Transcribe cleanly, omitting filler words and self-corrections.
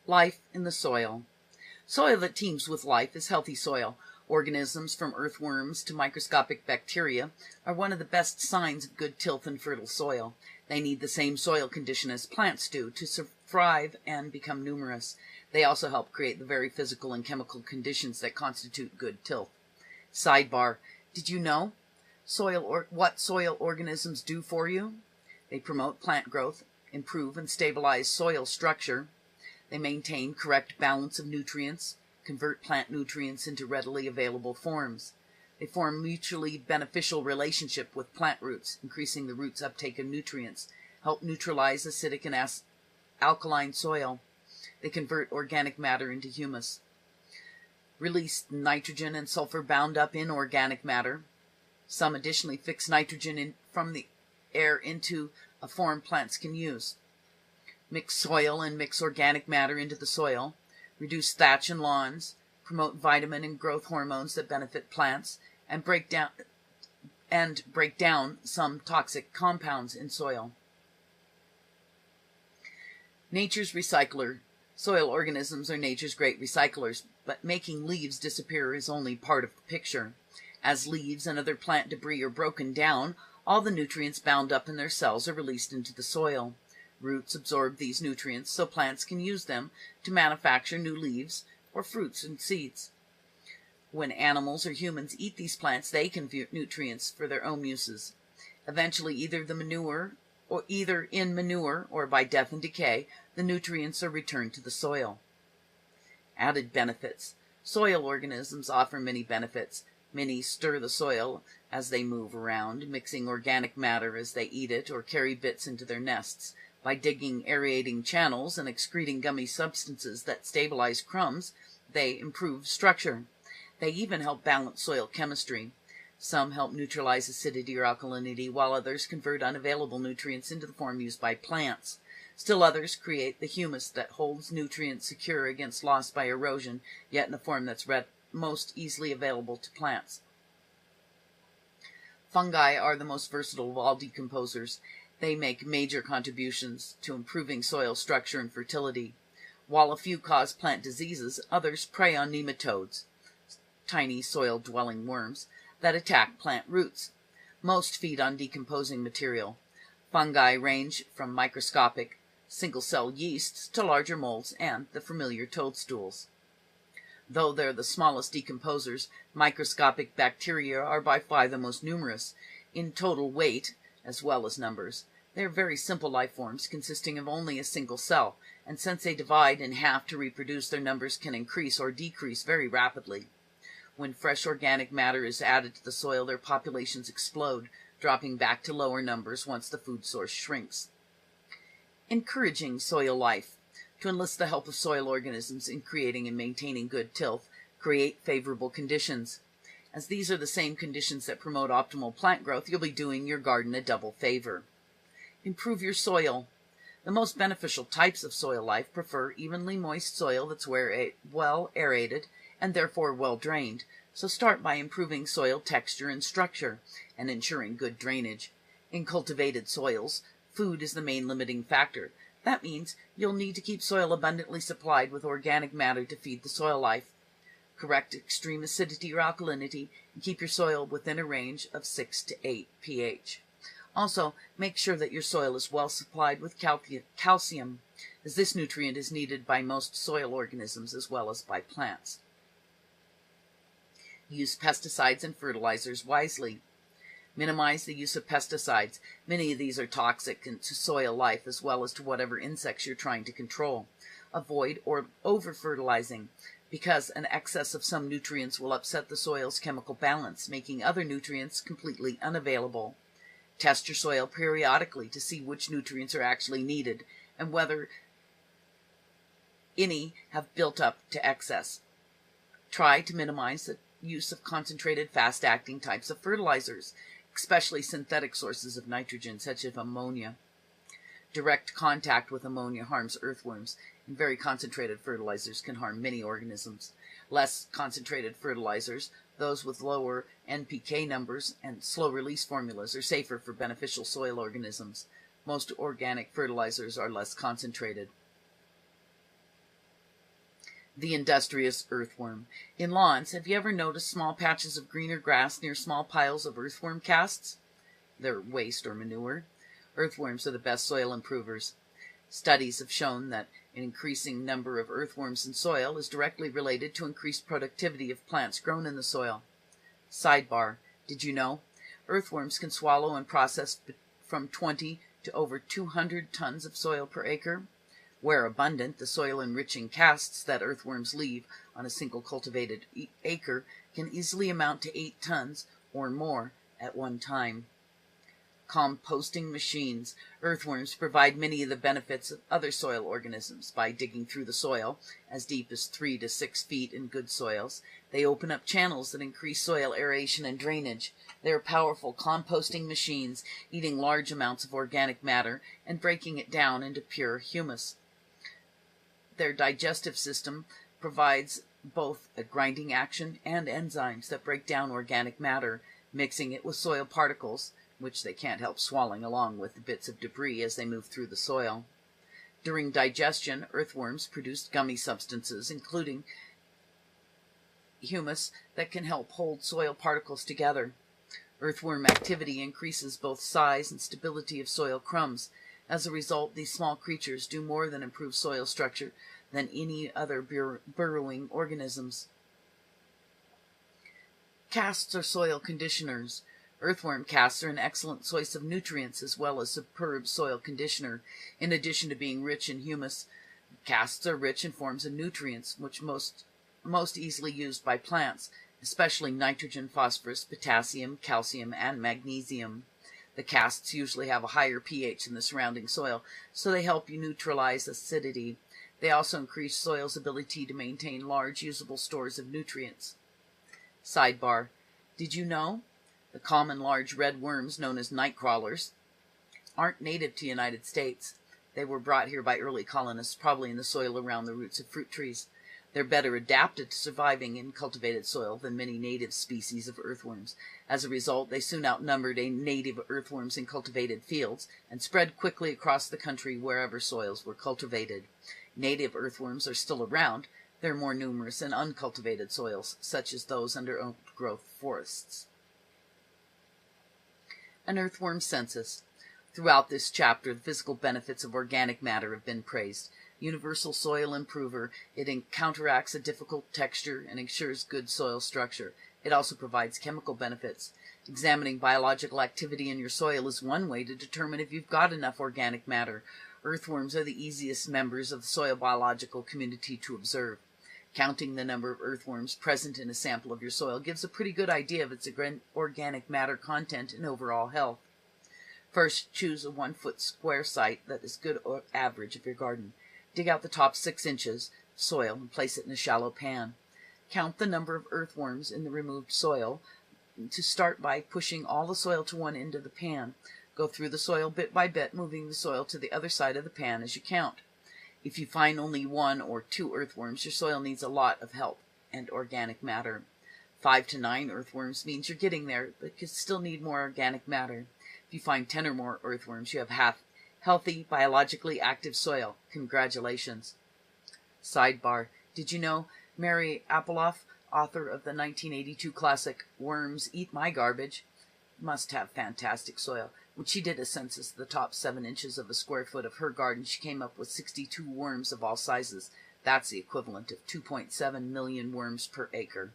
Life in the soil. Soil that teems with life is healthy soil. Organisms from earthworms to microscopic bacteria are one of the best signs of good tilth and fertile soil. They need the same soil condition as plants do to thrive and become numerous. They also help create the very physical and chemical conditions that constitute good tilth. Sidebar: did you know what soil organisms do for you? They promote plant growth, improve and stabilize soil structure. They maintain correct balance of nutrients, convert plant nutrients into readily available forms. They form mutually beneficial relationship with plant roots, increasing the roots' uptake of nutrients, help neutralize acidic and alkaline soil. They convert organic matter into humus, release nitrogen and sulfur bound up in organic matter. Some additionally fix nitrogen from the air into a form plants can use. Mix soil and mix organic matter into the soil, reduce thatch and lawns, promote vitamin and growth hormones that benefit plants, and break down some toxic compounds in soil. Nature's recycler. Soil organisms are nature's great recyclers, but making leaves disappear is only part of the picture. As leaves and other plant debris are broken down, all the nutrients bound up in their cells are released into the soil. Roots absorb these nutrients so plants can use them to manufacture new leaves or fruits and seeds. When animals or humans eat these plants, they convert nutrients for their own uses. Eventually, either in manure or by death and decay, the nutrients are returned to the soil. Added benefits. Soil organisms offer many benefits. Many stir the soil as they move around, mixing organic matter as they eat it or carry bits into their nests. By digging aerating channels and excreting gummy substances that stabilize crumbs, they improve structure. They even help balance soil chemistry. Some help neutralize acidity or alkalinity, while others convert unavailable nutrients into the form used by plants. Still others create the humus that holds nutrients secure against loss by erosion, yet in a form that's most easily available to plants. Fungi are the most versatile of all decomposers. They make major contributions to improving soil structure and fertility. While a few cause plant diseases, others prey on nematodes, tiny soil-dwelling worms, that attack plant roots. Most feed on decomposing material. Fungi range from microscopic, single-cell yeasts to larger molds and the familiar toadstools. Though they're the smallest decomposers, microscopic bacteria are by far the most numerous in total weight as well as numbers. They are very simple life forms consisting of only a single cell, and since they divide in half to reproduce, their numbers can increase or decrease very rapidly. When fresh organic matter is added to the soil, their populations explode, dropping back to lower numbers once the food source shrinks. Encouraging soil life. To enlist the help of soil organisms in creating and maintaining good tilth, create favorable conditions. As these are the same conditions that promote optimal plant growth, you'll be doing your garden a double favor. Improve your soil. The most beneficial types of soil life prefer evenly moist soil that's well aerated and therefore well drained. So start by improving soil texture and structure and ensuring good drainage. In cultivated soils, food is the main limiting factor. That means you'll need to keep soil abundantly supplied with organic matter to feed the soil life. Correct extreme acidity or alkalinity, and keep your soil within a range of 6 to 8 pH. Also, make sure that your soil is well supplied with calcium, as this nutrient is needed by most soil organisms as well as by plants. Use pesticides and fertilizers wisely. Minimize the use of pesticides. Many of these are toxic to soil life as well as to whatever insects you're trying to control. Avoid or over-fertilizing, because an excess of some nutrients will upset the soil's chemical balance, making other nutrients completely unavailable. Test your soil periodically to see which nutrients are actually needed and whether any have built up to excess. Try to minimize the use of concentrated, fast-acting types of fertilizers, especially synthetic sources of nitrogen such as ammonia. Direct contact with ammonia harms earthworms, and very concentrated fertilizers can harm many organisms. Less concentrated fertilizers, those with lower NPK numbers and slow-release formulas, are safer for beneficial soil organisms. Most organic fertilizers are less concentrated. The industrious earthworm. In lawns, have you ever noticed small patches of greener grass near small piles of earthworm casts? They're waste or manure. Earthworms are the best soil improvers. Studies have shown that an increasing number of earthworms in soil is directly related to increased productivity of plants grown in the soil. Sidebar: did you know? Earthworms can swallow and process from 20 to over 200 tons of soil per acre. Where abundant, the soil-enriching casts that earthworms leave on a single cultivated acre can easily amount to 8 tons or more at one time. Composting machines. Earthworms provide many of the benefits of other soil organisms by digging through the soil, as deep as 3 to 6 feet in good soils. They open up channels that increase soil aeration and drainage. They are powerful composting machines, eating large amounts of organic matter and breaking it down into pure humus. Their digestive system provides both a grinding action and enzymes that break down organic matter, mixing it with soil particles, which they can't help swallowing along with the bits of debris as they move through the soil. During digestion, earthworms produce gummy substances, including humus, that can help hold soil particles together. Earthworm activity increases both size and stability of soil crumbs. As a result, these small creatures do more than improve soil structure than any other burrowing organisms. Casts are soil conditioners. Earthworm casts are an excellent source of nutrients as well as superb soil conditioner. In addition to being rich in humus, casts are rich in forms of nutrients which most easily used by plants, especially nitrogen, phosphorus, potassium, calcium, and magnesium. The casts usually have a higher pH than the surrounding soil, so they help you neutralize acidity. They also increase soil's ability to maintain large usable stores of nutrients. Sidebar: did you know the common large red worms known as night crawlers aren't native to the United States? They were brought here by early colonists, probably in the soil around the roots of fruit trees. They're better adapted to surviving in cultivated soil than many native species of earthworms. As a result, they soon outnumbered native earthworms in cultivated fields and spread quickly across the country wherever soils were cultivated. Native earthworms are still around. They're more numerous in uncultivated soils, such as those under old-growth forests. An earthworm census. Throughout this chapter, the physical benefits of organic matter have been praised. Universal soil improver, it counteracts a difficult texture and ensures good soil structure. It also provides chemical benefits. Examining biological activity in your soil is one way to determine if you've got enough organic matter. Earthworms are the easiest members of the soil biological community to observe. Counting the number of earthworms present in a sample of your soil gives a pretty good idea of its organic matter content and overall health. First, choose a 1-foot square site that is good average of your garden. Dig out the top 6 inches soil and place it in a shallow pan. Count the number of earthworms in the removed soil. To start by pushing all the soil to one end of the pan. Go through the soil bit by bit, moving the soil to the other side of the pan as you count. If you find only 1 or 2 earthworms, your soil needs a lot of help and organic matter. 5 to 9 earthworms means you're getting there, but you still need more organic matter. If you find 10 or more earthworms, you have healthy, biologically active soil. Congratulations. Sidebar: did you know Mary Apoloff, author of the 1982 classic Worms Eat My Garbage, must have fantastic soil? When she did a census of the top 7 inches of a square foot of her garden, she came up with 62 worms of all sizes. That's the equivalent of 2.7 million worms per acre.